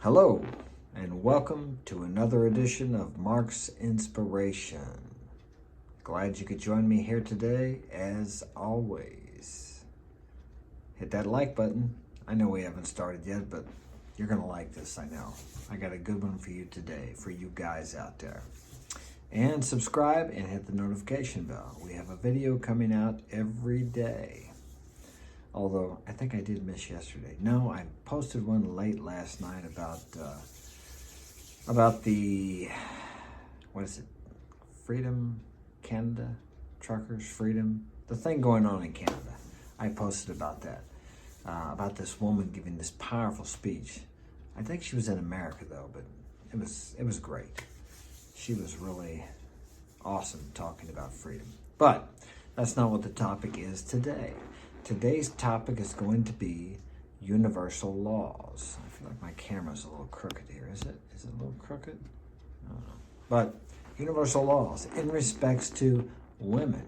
Hello, and welcome to another edition of Mark's Inspiration. Glad you could join me here today, as always. Hit that like button. I know we haven't started yet, but you're going to like this, I know. I got a good one for you today, for you guys out there. And subscribe and hit the notification bell. We have a video coming out every day. Although, I think I did miss yesterday. No, I posted one late last night about the, what is it, Freedom, Canada, Truckers, Freedom, the thing going on in Canada. I posted about that, about this woman giving this powerful speech. I think she was in America though, but it was great. She was really awesome talking about freedom. But that's not what the topic is today. Today's topic is going to be universal laws. I feel like my camera's a little crooked here. Is it? Is it a little crooked? I don't know. But universal laws in respects to women,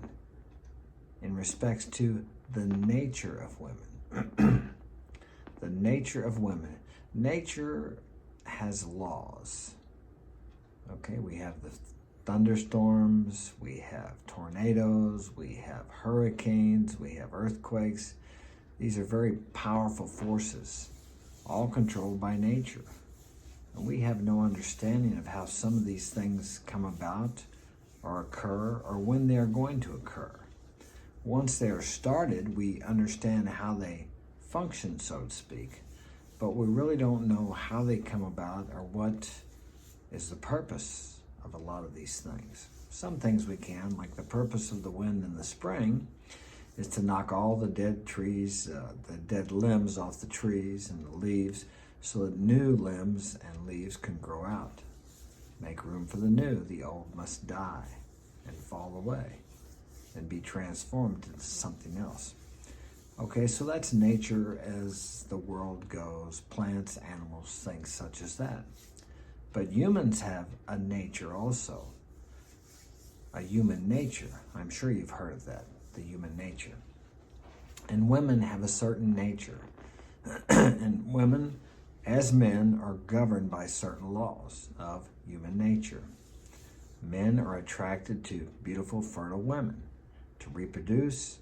in respects to the nature of women. The nature of women. Nature has laws. Okay, we have the thunderstorms, we have tornadoes, we have hurricanes, we have earthquakes. These are very powerful forces, all controlled by nature. And we have no understanding of how some of these things come about or occur or when they are going to occur. Once they are started, we understand how they function, so to speak, but we really don't know how they come about or what is the purpose of a lot of these things. Some things we can, like the purpose of the wind in the spring is to knock all the dead trees, the dead limbs off the trees and the leaves so that new limbs and leaves can grow out. Make room for the new. The old must die and fall away and be transformed into something else. Okay, so that's nature as the world goes, plants, animals, things such as that. But humans have a nature also, a human nature. I'm sure you've heard of that, the human nature. And women have a certain nature. And women, as men, are governed by certain laws of human nature. Men are attracted to beautiful, fertile women to reproduce.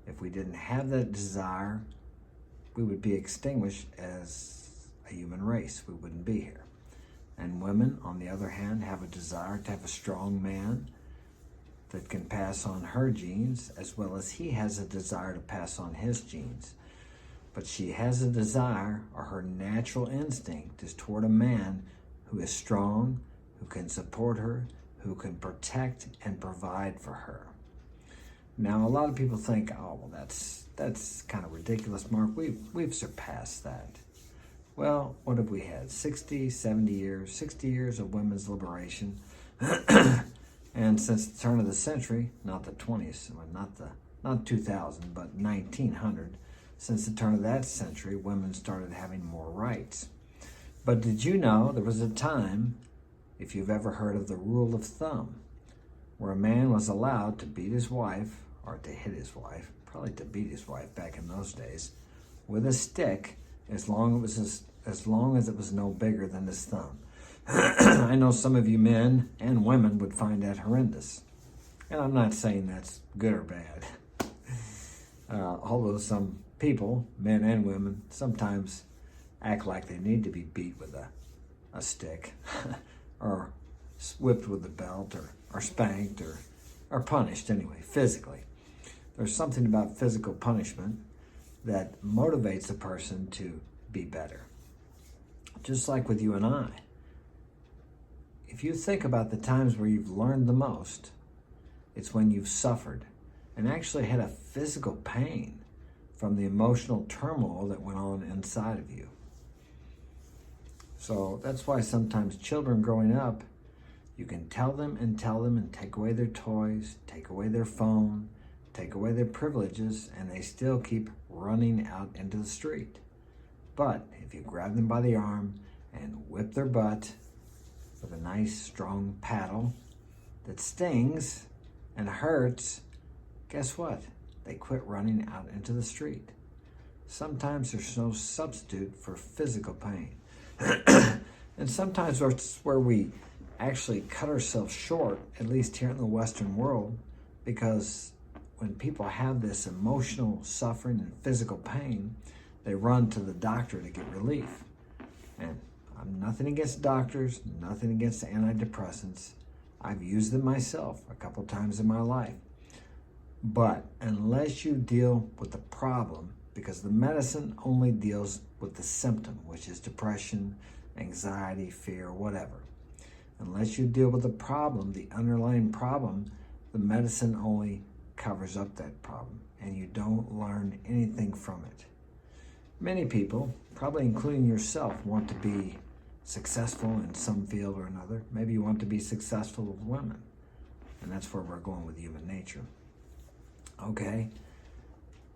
If we didn't have that desire, we would be extinguished as a human race. We wouldn't be here. And women, on the other hand, have a desire to have a strong man that can pass on her genes, as well as he has a desire to pass on his genes. But she has a desire, or her natural instinct is toward a man who is strong, who can support her, who can protect and provide for her. Now, a lot of people think, oh, well, that's kind of ridiculous, Mark. We've surpassed that. Well, what have we had? 60 years of women's liberation. And since the turn of the century, not the 20th, not 2000, but 1900, since the turn of that century, women started having more rights. But did you know there was a time, if you've ever heard of the rule of thumb, where a man was allowed to beat his wife, or to hit his wife, probably to beat his wife back in those days, with a stick, as long as it was no bigger than his thumb. I know some of you men and women would find that horrendous. And I'm not saying that's good or bad. Although some people, men and women, sometimes act like they need to be beat with a stick or whipped with a belt or spanked or punished anyway, physically. There's something about physical punishment that motivates a person to be better. Just like with you and I. If you think about the times where you've learned the most, it's when you've suffered and actually had a physical pain from the emotional turmoil that went on inside of you. So that's why sometimes children growing up, you can tell them and take away their toys, take away their phone, take away their privileges, and they still keep running out into the street. But if you grab them by the arm and whip their butt with a nice strong paddle that stings and hurts, guess what? They quit running out into the street. Sometimes there's no substitute for physical pain. And sometimes it's where we actually cut ourselves short, at least here in the Western world, because when people have this emotional suffering and physical pain, they run to the doctor to get relief. And I'm nothing against doctors, nothing against antidepressants. I've used them myself a couple times in my life. But unless you deal with the problem, because the medicine only deals with the symptom, which is depression, anxiety, fear, whatever. Unless you deal with the problem, the underlying problem, the medicine only covers up that problem, and you don't learn anything from it. Many people, probably including yourself, want to be successful in some field or another. Maybe you want to be successful with women, and that's where we're going with human nature. Okay,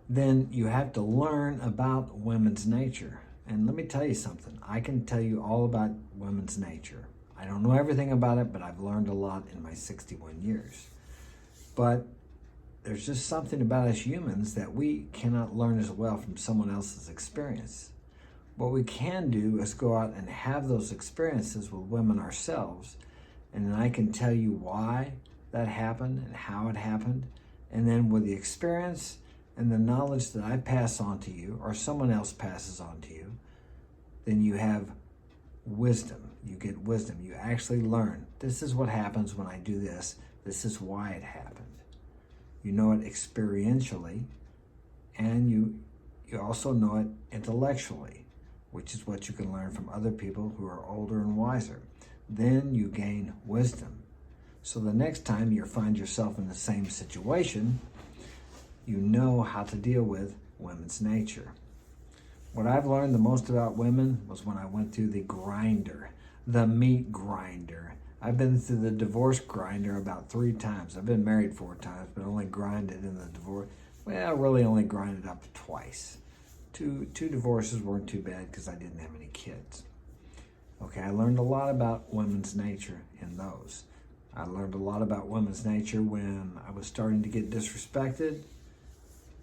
then you have to learn about women's nature. And let me tell you something. I can tell you all about women's nature. I don't know everything about it, but I've learned a lot in my 61 years. But there's just something about us humans that we cannot learn as well from someone else's experience. What we can do is go out and have those experiences with women ourselves, and then I can tell you why that happened and how it happened. And then with the experience and the knowledge that I pass on to you, or someone else passes on to you, then you have wisdom. You get wisdom. You actually learn. This is what happens when I do this. This is why it happened. You know it experientially, and you also know it intellectually, which is what you can learn from other people who are older and wiser. Then you gain wisdom. So the next time you find yourself in the same situation, you know how to deal with women's nature. What I've learned the most about women was when I went through the grinder, the meat grinder. I've been through the divorce grinder about 3 times. I've been married 4 times, but only grinded in the divorce. Well, really only grinded up twice. Two divorces weren't too bad because I didn't have any kids. Okay, I learned a lot about women's nature in those. I learned a lot about women's nature when I was starting to get disrespected,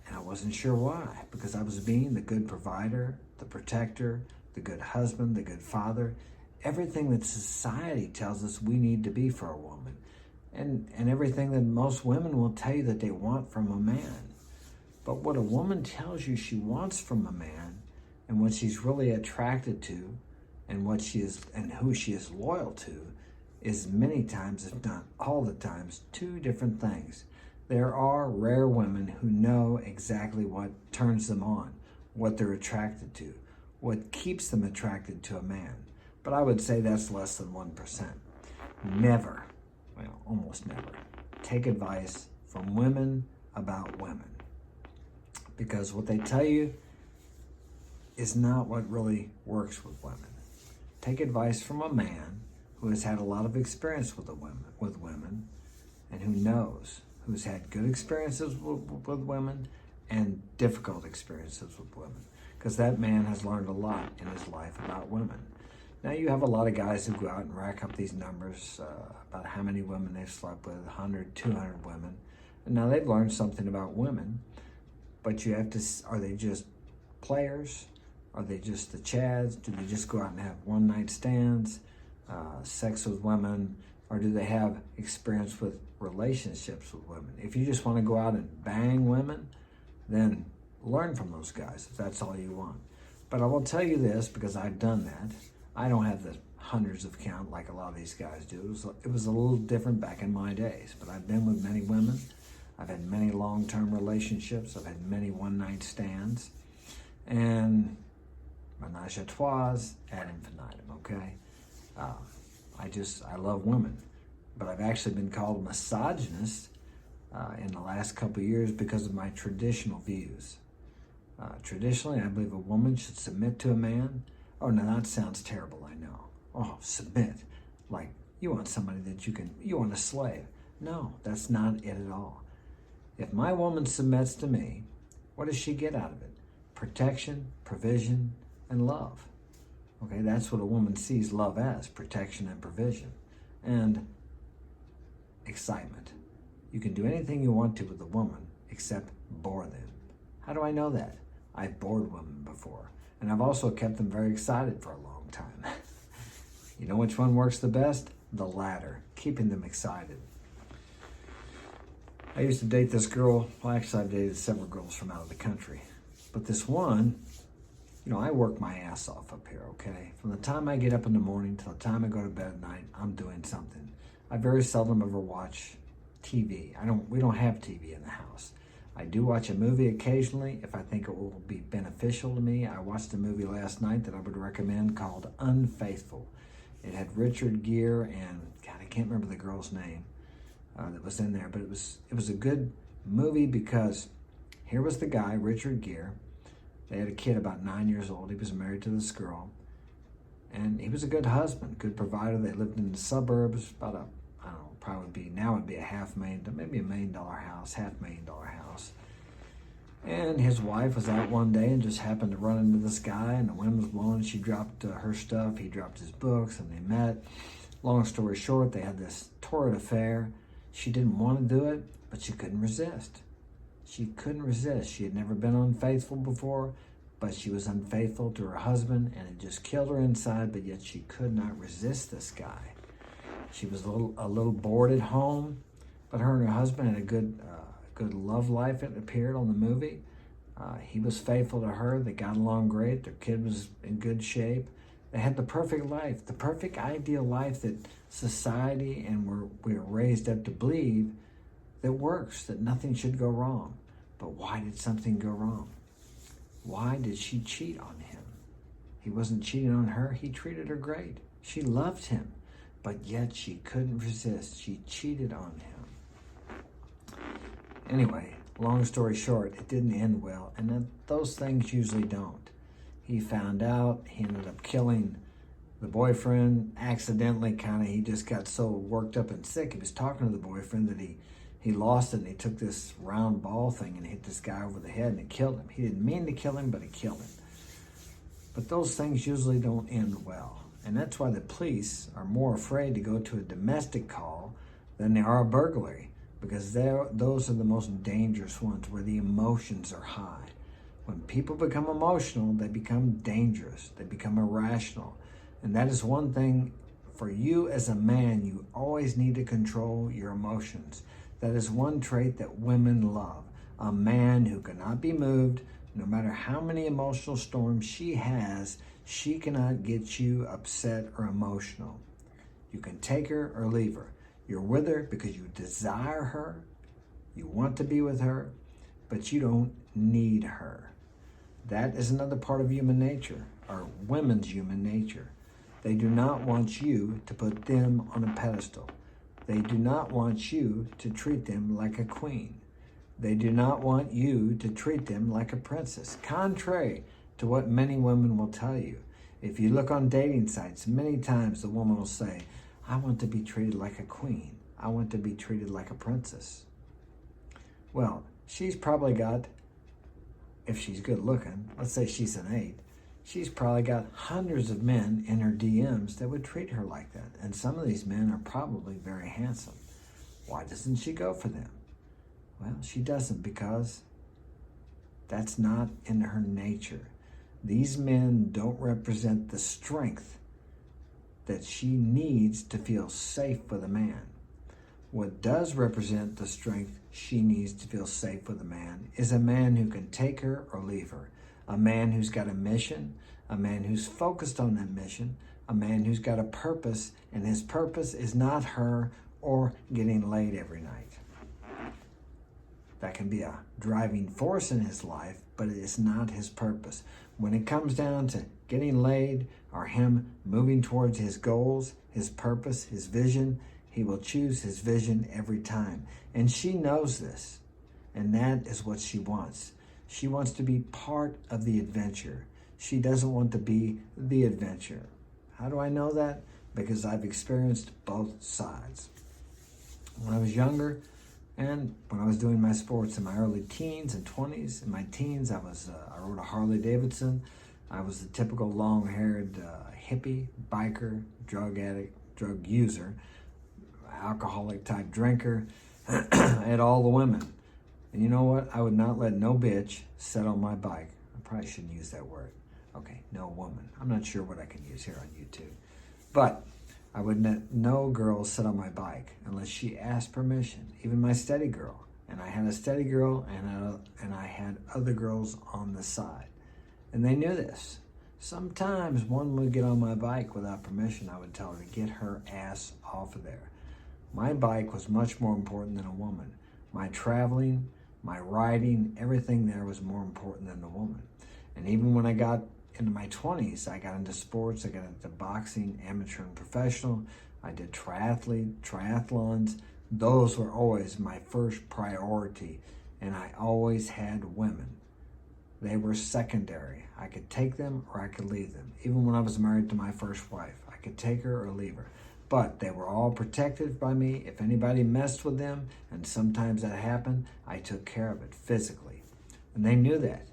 and I wasn't sure why, because I was being the good provider, the protector, the good husband, the good father, everything that society tells us we need to be for a woman, and everything that most women will tell you that they want from a man. But what a woman tells you she wants from a man, and what she's really attracted to, and what she is and who she is loyal to, is many times, if not all the times, 2 different things. There are rare women who know exactly what turns them on, what they're attracted to, what keeps them attracted to a man. But I would say that's less than 1%. Never, well, almost never, take advice from women about women. Because what they tell you is not what really works with women. Take advice from a man who has had a lot of experience with women, and who knows, who's had good experiences with women and difficult experiences with women, because that man has learned a lot in his life about women. Now you have a lot of guys who go out and rack up these numbers about how many women they've slept with, 100, 200 women, and now they've learned something about women, but you have to, are they just players? Are they just the chads? Do they just go out and have one-night stands? Sex with women, or do they have experience with relationships with women? If you just want to go out and bang women, then learn from those guys if that's all you want. But I will tell you this, because I've done that. I don't have the hundreds of count like a lot of these guys do. It was a little different back in my days, but I've been with many women. I've had many long-term relationships. I've had many one-night stands, and menage a trois ad infinitum, okay? I love women, but I've actually been called a misogynist in the last couple of years because of my traditional views. Traditionally, I believe a woman should submit to a man. Oh, now that sounds terrible, I know. Oh, submit. Like, you want somebody that you want a slave. No, that's not it at all. If my woman submits to me, what does she get out of it? Protection, provision, and love. Okay, that's what a woman sees love as, protection and provision, and excitement. You can do anything you want to with a woman except bore them. How do I know that? I've bored women before, and I've also kept them very excited for a long time. You know which one works the best? The latter, keeping them excited. I used to date this girl. Well, actually, I've dated several girls from out of the country. But this one, I work my ass off up here, okay? From the time I get up in the morning till the time I go to bed at night, I'm doing something. I very seldom ever watch TV. We don't have TV in the house. I do watch a movie occasionally if I think it will be beneficial to me. I watched a movie last night that I would recommend called Unfaithful. It had Richard Gere and, God, I can't remember the girl's name that was in there, but it was a good movie because here was the guy, Richard Gere. They had a kid about 9 years old. He was married to this girl. And he was a good husband, good provider. They lived in the suburbs, about now it'd be a $500,000, maybe $1 million house, $500,000 house. And his wife was out one day and just happened to run into this guy, and the wind was blowing. She dropped her stuff, he dropped his books, and they met. Long story short, they had this torrid affair. She didn't want to do it, but she couldn't resist. She couldn't resist. She had never been unfaithful before, but she was unfaithful to her husband, and it just killed her inside, but yet she could not resist this guy. She was a little bored at home, but her and her husband had a good love life, it appeared on the movie. He was faithful to her. They got along great. Their kid was in good shape. They had the perfect life, the perfect ideal life that society and we were raised up to believe that works, that nothing should go wrong. But why did something go wrong? Why did she cheat on him? He wasn't cheating on her. He treated her great. She loved him, but yet she couldn't resist. She cheated on him. Anyway, long story short, it didn't end well, and those things usually don't. He found out. He ended up killing the boyfriend accidentally. He just got so worked up and sick. He was talking to the boyfriend that he lost it, and he took this round ball thing and hit this guy over the head, and it killed him. He didn't mean to kill him, but he killed him. But those things usually don't end well. And that's why the police are more afraid to go to a domestic call than they are a burglary, because those are the most dangerous ones where the emotions are high. When people become emotional, they become dangerous. They become irrational. And that is one thing for you as a man, you always need to control your emotions. That is one trait that women love. A man who cannot be moved, no matter how many emotional storms she has, she cannot get you upset or emotional. You can take her or leave her. You're with her because you desire her, you want to be with her, but you don't need her. That is another part of human nature, or women's human nature. They do not want you to put them on a pedestal. They do not want you to treat them like a queen. They do not want you to treat them like a princess, contrary to what many women will tell you. If you look on dating sites, many times the woman will say, I want to be treated like a queen. I want to be treated like a princess. Well, she's probably got, if she's good looking, let's say she's an 8, she's probably got hundreds of men in her DMs that would treat her like that. And some of these men are probably very handsome. Why doesn't she go for them? Well, she doesn't because that's not in her nature. These men don't represent the strength that she needs to feel safe with a man. What does represent the strength she needs to feel safe with a man is a man who can take her or leave her. A man who's got a mission, a man who's focused on that mission, a man who's got a purpose, and his purpose is not her or getting laid every night. That can be a driving force in his life, but it is not his purpose. When it comes down to getting laid or him moving towards his goals, his purpose, his vision, he will choose his vision every time. And she knows this, and that is what she wants. She wants to be part of the adventure. She doesn't want to be the adventure. How do I know that? Because I've experienced both sides. When I was younger, and when I was doing my sports in my early teens and 20s, in my teens, I rode a Harley Davidson. I was the typical long-haired hippie, biker, drug addict, drug user, alcoholic type drinker. I had all the women. And you know what? I would not let no bitch sit on my bike. I probably shouldn't use that word. Okay, no woman. I'm not sure what I can use here on YouTube. But I would let no girl sit on my bike unless she asked permission, even my steady girl. And I had a steady girl and I had other girls on the side. And they knew this. Sometimes one would get on my bike without permission. I would tell her to get her ass off of there. My bike was much more important than a woman. My traveling, my riding, everything there was more important than the woman. And even when I got into my 20s, I got into sports, I got into boxing, amateur and professional. I did triathlons. Those were always my first priority, and I always had women. They were secondary. I could take them or I could leave them. Even when I was married to my first wife, I could take her or leave her. But they were all protected by me. If anybody messed with them, and sometimes that happened, I took care of it physically. And they knew that.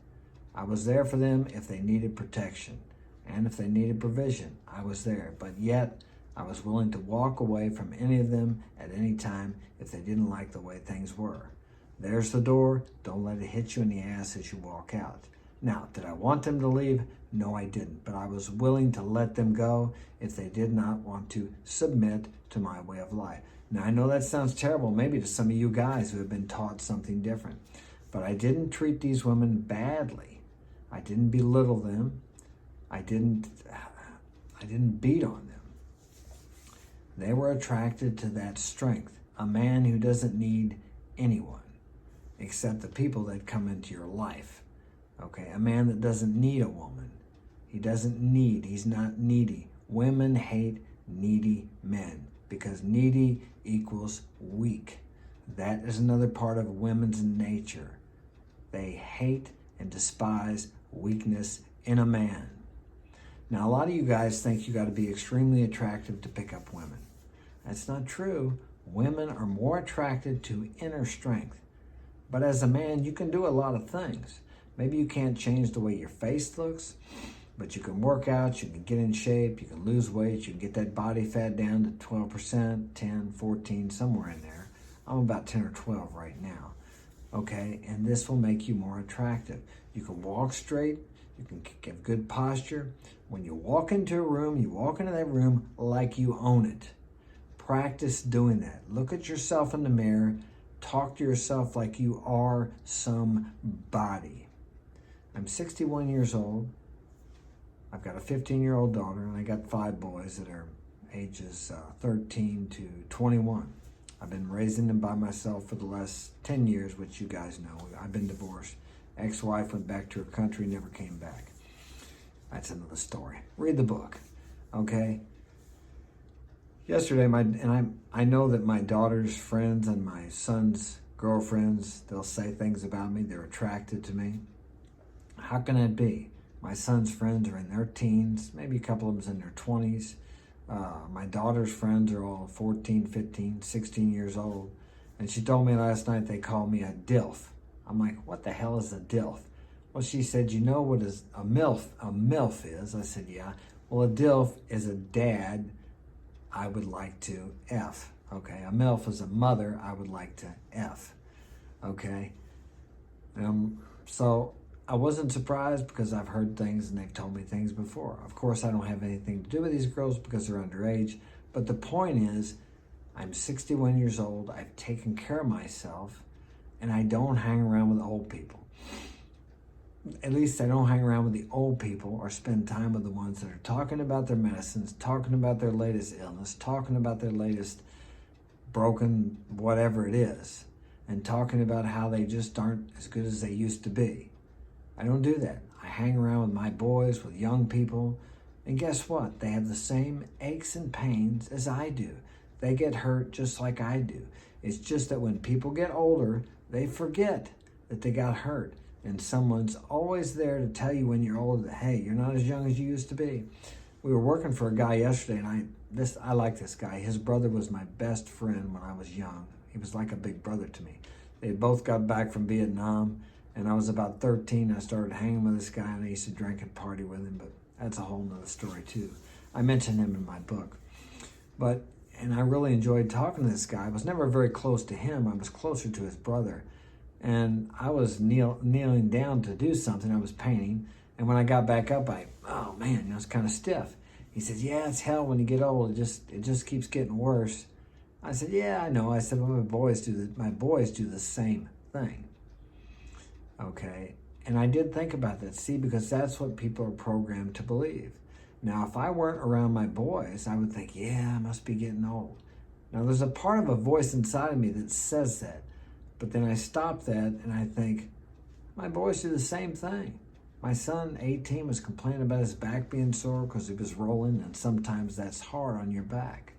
I was there for them if they needed protection. And if they needed provision, I was there. But yet, I was willing to walk away from any of them at any time if they didn't like the way things were. There's the door. Don't let it hit you in the ass as you walk out. Now, did I want them to leave? No, I didn't. But I was willing to let them go if they did not want to submit to my way of life. Now, I know that sounds terrible, maybe to some of you guys who have been taught something different. But I didn't treat these women badly. I didn't belittle them. I didn't beat on them. They were attracted to that strength. A man who doesn't need anyone except the people that come into your life. Okay, a man that doesn't need a woman. He's not needy. Women hate needy men because needy equals weak. That is another part of women's nature. They hate and despise weakness in a man. Now, a lot of you guys think you got to be extremely attractive to pick up women. That's not true. Women are more attracted to inner strength. But as a man, you can do a lot of things. Maybe you can't change the way your face looks, but you can work out, you can get in shape, you can lose weight, you can get that body fat down to 12%, 10, 14, somewhere in there. I'm about 10 or 12 right now. Okay, and this will make you more attractive. You can walk straight, you can give good posture. When you walk into a room, you walk into that room like you own it. Practice doing that. Look at yourself in the mirror. Talk to yourself like you are somebody. I'm 61 years old. I've got a 15-year-old daughter, and I got 5 boys that are ages 13 to 21. I've been raising them by myself for the last 10 years, which you guys know. I've been divorced. Ex-wife went back to her country, never came back. That's another story. Read the book, okay? Yesterday, I know that my daughter's friends and my son's girlfriends, they'll say things about me. They're attracted to me. How can that be? My son's friends are in their teens, maybe a couple of them's in their 20s. My daughter's friends are all 14, 15, 16 years old. And she told me last night they call me a DILF. I'm like, what the hell is a DILF? Well, she said, you know what is a MILF? A MILF is. I said, yeah. Well, a DILF is a dad I would like to F. Okay, a MILF is a mother I would like to F. Okay? So I wasn't surprised because I've heard things and they've told me things before. Of course, I don't have anything to do with these girls because they're underage. But the point is, I'm 61 years old. I've taken care of myself, and I don't hang around with old people. At least I don't hang around with the old people or spend time with the ones that are talking about their medicines, talking about their latest illness, talking about their latest broken whatever it is, and talking about how they just aren't as good as they used to be. I don't do that. I hang around with my boys, with young people, and guess what? They have the same aches and pains as I do. They get hurt just like I do. It's just that when people get older, they forget that they got hurt. And someone's always there to tell you when you're older that, hey, you're not as young as you used to be. We were working for a guy yesterday, and I like this guy. His brother was my best friend when I was young. He was like a big brother to me. They both got back from Vietnam, and I was about 13. I started hanging with this guy, and I used to drink and party with him, but that's a whole nother story too. I mentioned him in my book. And I really enjoyed talking to this guy. I was never very close to him. I was closer to his brother. And I was kneeling down to do something. I was painting. And when I got back up, oh man, I was kind of stiff. He said, yeah, it's hell when you get old. It just keeps getting worse. I said, yeah, I know. I said, well, my boys do the same thing. Okay. And I did think about that. See, because that's what people are programmed to believe. Now, if I weren't around my boys, I would think, yeah, I must be getting old. Now, there's a part of a voice inside of me that says that. But then I stop that and I think, my boys do the same thing. My son, 18, was complaining about his back being sore because he was rolling, and sometimes that's hard on your back.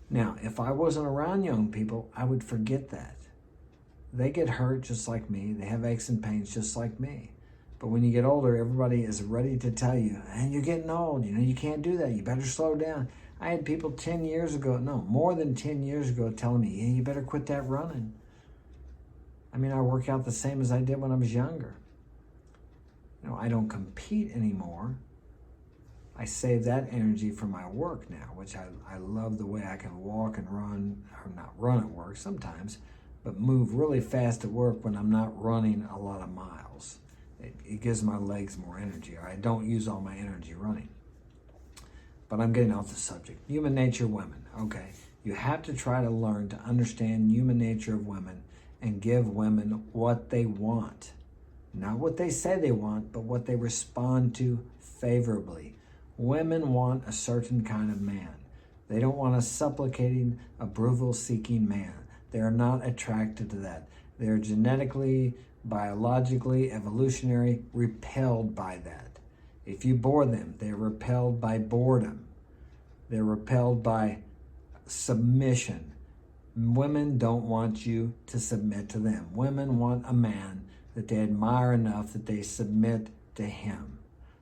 Now, if I wasn't around young people, I would forget that. They get hurt just like me. They have aches and pains just like me. But when you get older, everybody is ready to tell you, and you're getting old, you can't do that. You better slow down. I had people 10 years ago, no, more than 10 years ago telling me, yeah, you better quit that running. I mean, I work out the same as I did when I was younger. I don't compete anymore. I save that energy for my work now, which I love the way I can walk and run, or not run at work sometimes, but move really fast at work when I'm not running a lot of miles. It gives my legs more energy, or I don't use all my energy running. But I'm getting off the subject. Human nature, women. Okay, you have to try to learn to understand human nature of women and give women what they want. Not what they say they want, but what they respond to favorably. Women want a certain kind of man. They don't want a supplicating, approval-seeking man. They are not attracted to that. They are genetically, biologically, evolutionary, repelled by that. If you bore them, they're repelled by boredom. They're repelled by submission. Women don't want you to submit to them. Women want a man that they admire enough that they submit to him.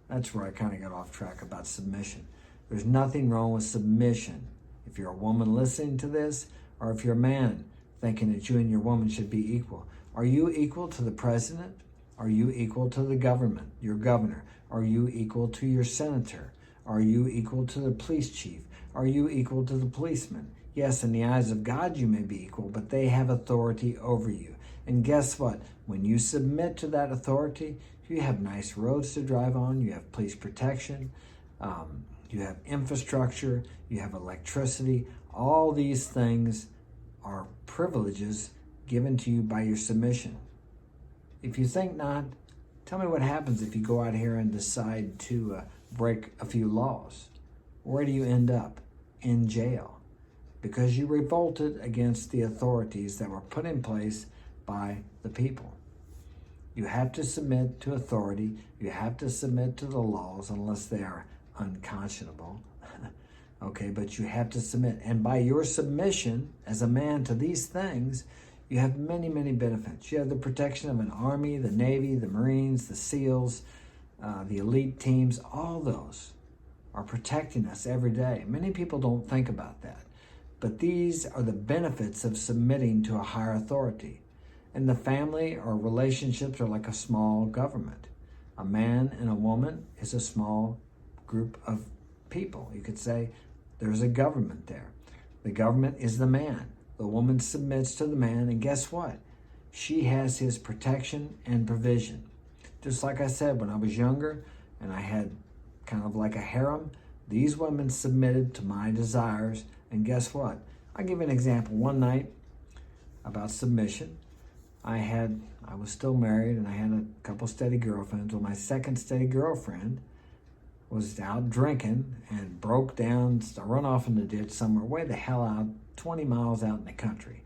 That's where I kind of got off track about submission. There's nothing wrong with submission. If you're a woman listening to this, or if you're a man thinking that you and your woman should be equal. Are you equal to the president? Are you equal to the government, your governor? Are you equal to your senator? Are you equal to the police chief? Are you equal to the policeman? Yes, in the eyes of God you may be equal, but they have authority over you. And guess what? When you submit to that authority, you have nice roads to drive on, you have police protection, you have infrastructure, you have electricity. All these things are privileges given to you by your submission. If you think not, tell me what happens if you go out here and decide to break a few laws. Where do you end up? In jail. Because you revolted against the authorities that were put in place by the people. You have to submit to authority. You have to submit to the laws unless they are unconscionable. Okay, but you have to submit. And by your submission as a man to these things, you have many, many benefits. You have the protection of an army, the Navy, the Marines, the SEALs, the elite teams. All those are protecting us every day. Many people don't think about that. But these are the benefits of submitting to a higher authority. And the family or relationships are like a small government. A man and a woman is a small group of people. You could say there's a government there. The government is the man. The woman submits to the man, and guess what? She has his protection and provision. Just like I said, when I was younger and I had kind of like a harem, these women submitted to my desires, and guess what? I'll give you an example. One night about submission, I was still married and I had a couple steady girlfriends. Well, my second steady girlfriend was out drinking and broke down, run off in the ditch somewhere, way the hell out, 20 miles out in the country.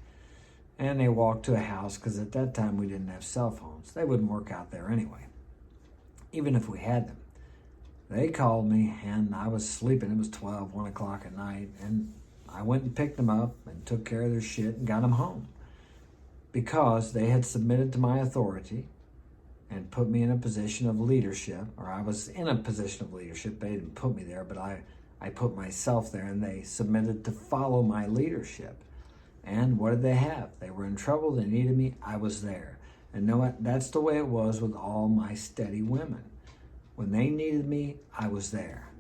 And they walked to a house because at that time we didn't have cell phones. They wouldn't work out there anyway, even if we had them. They called me and I was sleeping. It was 12, 1 o'clock at night. And I went and picked them up and took care of their shit and got them home. Because they had submitted to my authority and put me in a position of leadership, or I was in a position of leadership. They didn't put me there, but I put myself there, and they submitted to follow my leadership. And what did they have? They were in trouble. They needed me. I was there. And you know what? That's the way it was with all my steady women. When they needed me, I was there.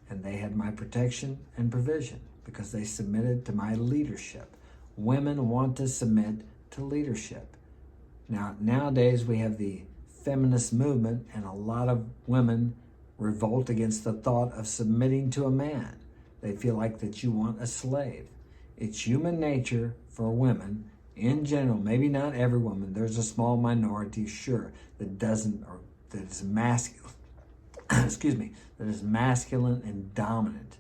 And they had my protection and provision because they submitted to my leadership. Women want to submit to leadership. Now, nowadays we have the feminist movement, and a lot of women revolt against the thought of submitting to a man. They feel like that you want a slave. It's human nature for women in general, maybe not every woman, there's a small minority, sure, that doesn't, or that is masculine, that is masculine and dominant.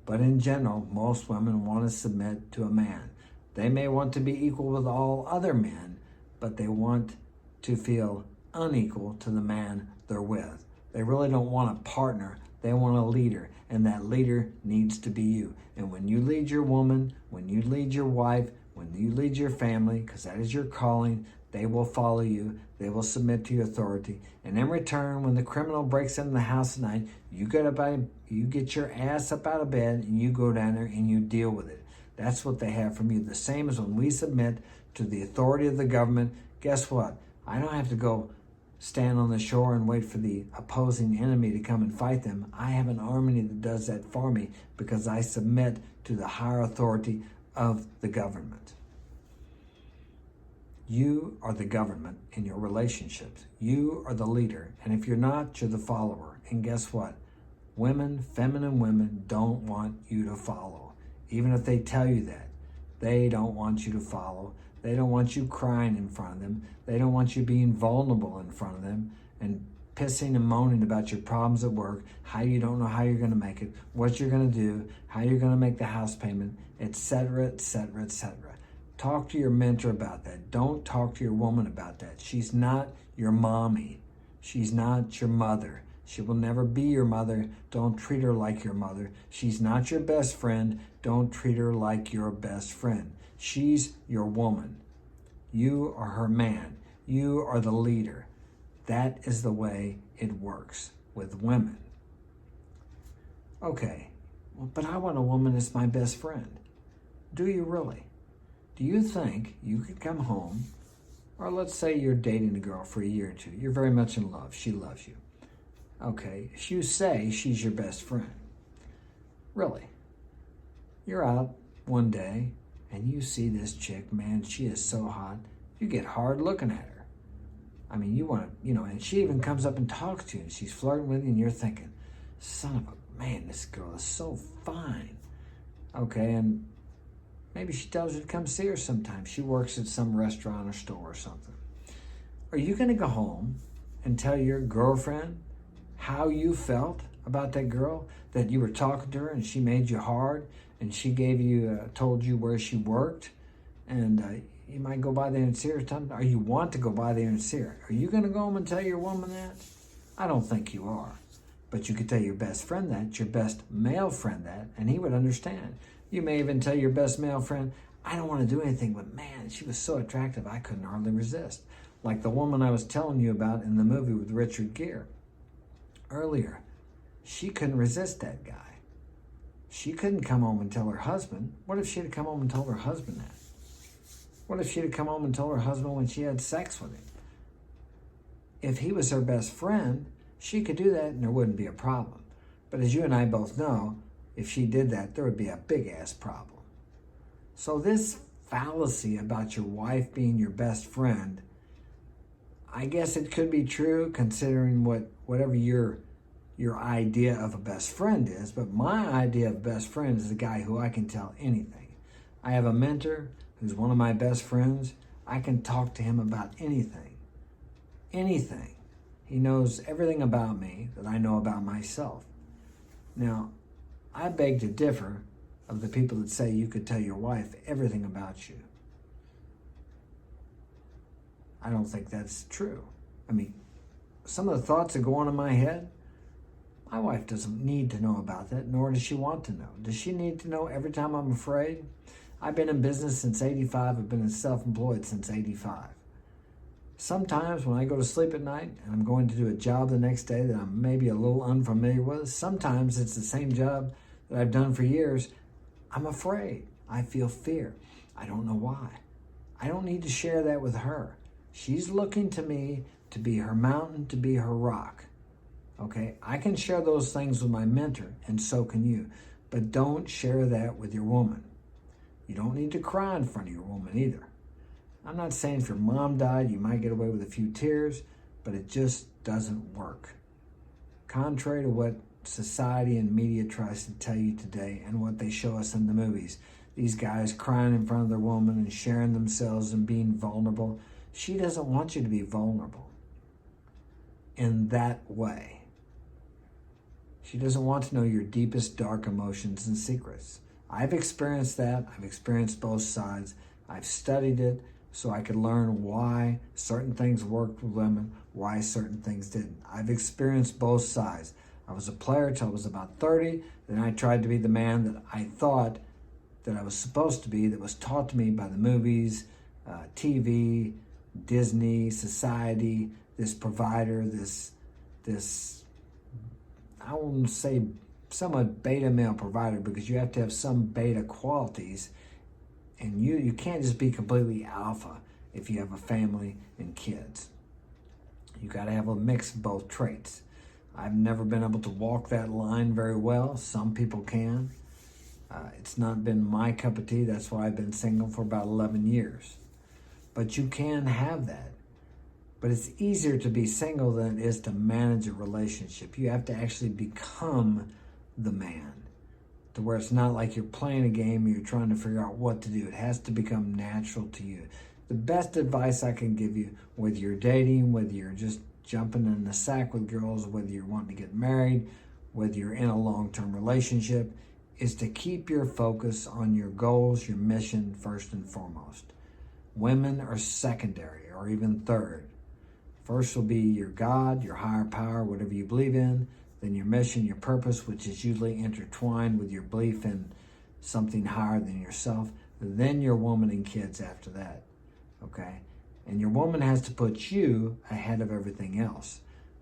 But in general, most women want to submit to a man. They may want to be equal with all other men, but they want to feel unequal to the man they're with. They really don't want a partner. They want a leader, and that leader needs to be you. And when you lead your woman, when you lead your wife, when you lead your family, because that is your calling, they will follow you. They will submit to your authority. And in return, when the criminal breaks into the house at night, you get your ass up out of bed and you go down there and you deal with it. That's what they have from you. The same as when we submit to the authority of the government. Guess what? I don't have to go stand on the shore and wait for the opposing enemy to come and fight them. I have an army that does that for me because I submit to the higher authority of the government. You are the government in your relationships. You are the leader. And if you're not, you're the follower. And guess what? Women, feminine women, don't want you to follow. Even if they tell you that, they don't want you to follow. They don't want you crying in front of them. They don't want you being vulnerable in front of them and pissing and moaning about your problems at work, how you don't know how you're going to make it, what you're going to do, how you're going to make the house payment, etc., etc., etc. Talk to your mentor about that. Don't talk to your woman about that. She's not your mommy. She's not your mother. She will never be your mother. Don't treat her like your mother. She's not your best friend. Don't treat her like your best friend. She's your woman. You are her man. You are the leader. That is the way it works with women. Okay, well, but I want a woman that's my best friend. Do you really? Do you think you could come home, or let's say you're dating a girl for a year or two. You're very much in love. She loves you. Okay, you say she's your best friend. Really? You're out one day and you see this chick, man, she is so hot. You get hard looking at her. I mean, you want to, and she even comes up and talks to you and she's flirting with you and you're thinking, son of a man, this girl is so fine. Okay, and maybe she tells you to come see her sometime. She works at some restaurant or store or something. Are you going to go home and tell your girlfriend how you felt about that girl, that you were talking to her and she made you hard and she told you where she worked, and you might go by there and see her sometime, or you want to go by there and see her? Are you going to go home and tell your woman that? I don't think you are. But you could tell your best friend that, your best male friend that, and he would understand. You may even tell your best male friend, I don't want to do anything, but man, she was so attractive, I couldn't hardly resist. Like the woman I was telling you about in the movie with Richard Gere earlier. She couldn't resist that guy. She couldn't come home and tell her husband. What if she had come home and told her husband that? What if she had come home and told her husband when she had sex with him? If he was her best friend, she could do that and there wouldn't be a problem. But as you and I both know, if she did that, there would be a big-ass problem. So this fallacy about your wife being your best friend, I guess it could be true considering whatever your idea of a best friend is, but my idea of best friend is a guy who I can tell anything. I have a mentor who's one of my best friends. I can talk to him about anything. Anything. He knows everything about me that I know about myself. Now, I beg to differ of the people that say you could tell your wife everything about you. I don't think that's true. I mean, some of the thoughts that go on in my head, my wife doesn't need to know about that, nor does she want to know. Does she need to know every time I'm afraid? I've been in business since 85. I've been self-employed since 85. Sometimes when I go to sleep at night and I'm going to do a job the next day that I'm maybe a little unfamiliar with, sometimes it's the same job that I've done for years, I'm afraid. I feel fear. I don't know why. I don't need to share that with her. She's looking to me to be her mountain, to be her rock. Okay, I can share those things with my mentor, and so can you. But don't share that with your woman. You don't need to cry in front of your woman either. I'm not saying if your mom died, you might get away with a few tears, but it just doesn't work. contrary to what society and media tries to tell you today and what they show us in the movies. These guys crying in front of their woman and sharing themselves and being vulnerable. She doesn't want you to be vulnerable in that way. She doesn't want to know your deepest dark emotions and secrets. I've experienced that. I've experienced both sides. I've studied it so I could learn why certain things worked with women, why certain things didn't. I've experienced both sides. I was a player till I was about 30. Then I tried to be the man that I thought that I was supposed to be, that was taught to me by the movies, TV, Disney, society, this provider, this I won't say somewhat beta male provider, because you have to have some beta qualities, and you can't just be completely alpha if you have a family and kids. You got to have a mix of both traits. I've never been able to walk that line very well. Some people can. It's not been my cup of tea. That's why I've been single for about 11 years. But you can have that. But it's easier to be single than it is to manage a relationship. You have to actually become the man, to where it's not like you're playing a game, you're trying to figure out what to do. It has to become natural to you. The best advice I can give you, whether you're dating, whether you're just jumping in the sack with girls, whether you're wanting to get married, whether you're in a long-term relationship, is to keep your focus on your goals, your mission first and foremost. Women are secondary or even third. First will be your God, your higher power, whatever you believe in, then your mission, your purpose, which is usually intertwined with your belief in something higher than yourself, then your woman and kids after that, okay? And your woman has to put you ahead of everything else.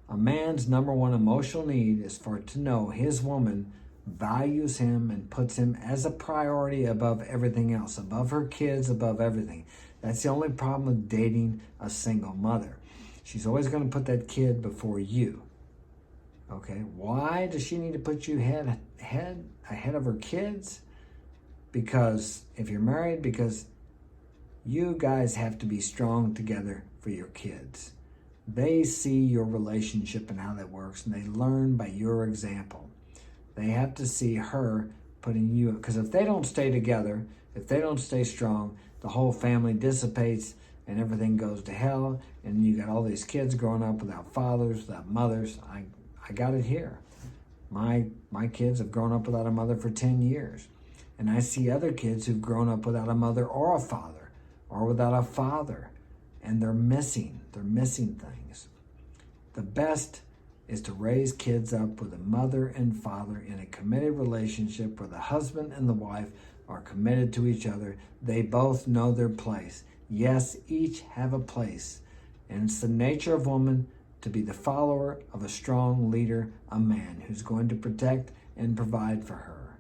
A man's number one emotional need is for to know his woman values him and puts him as a priority above everything else, above her kids, above everything. That's the only problem with dating a single mother. She's always going to put that kid before you. Okay, why does she need to put you ahead of her kids? Because if you're married, because you guys have to be strong together for your kids. They see your relationship and how that works, and they learn by your example. They have to see her putting you, because if they don't stay together, if they don't stay strong, the whole family dissipates and everything goes to hell, and you got all these kids growing up without fathers, without mothers. I got it here. My kids have grown up without a mother for 10 years. And I see other kids who've grown up without a mother or a father, or without a father, and they're missing things. The best is to raise kids up with a mother and father in a committed relationship where the husband and the wife are committed to each other. They both know their place. Yes, each have a place. And it's the nature of woman to be the follower of a strong leader, a man who's going to protect and provide for her.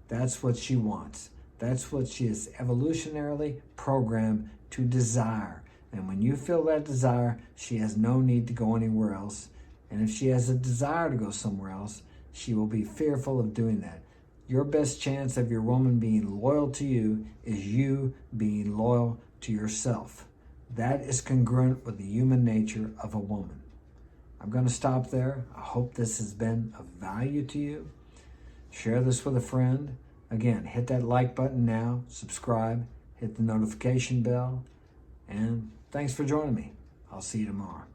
That's what she wants. That's what she is evolutionarily programmed to desire. And when you feel that desire, she has no need to go anywhere else. And if she has a desire to go somewhere else, she will be fearful of doing that. Your best chance of your woman being loyal to you is you being loyal to yourself. That is congruent with the human nature of a woman. I'm going to stop there. I hope this has been of value to you. Share this with a friend. Again, hit that like button now, subscribe, hit the notification bell, and thanks for joining me. I'll see you tomorrow.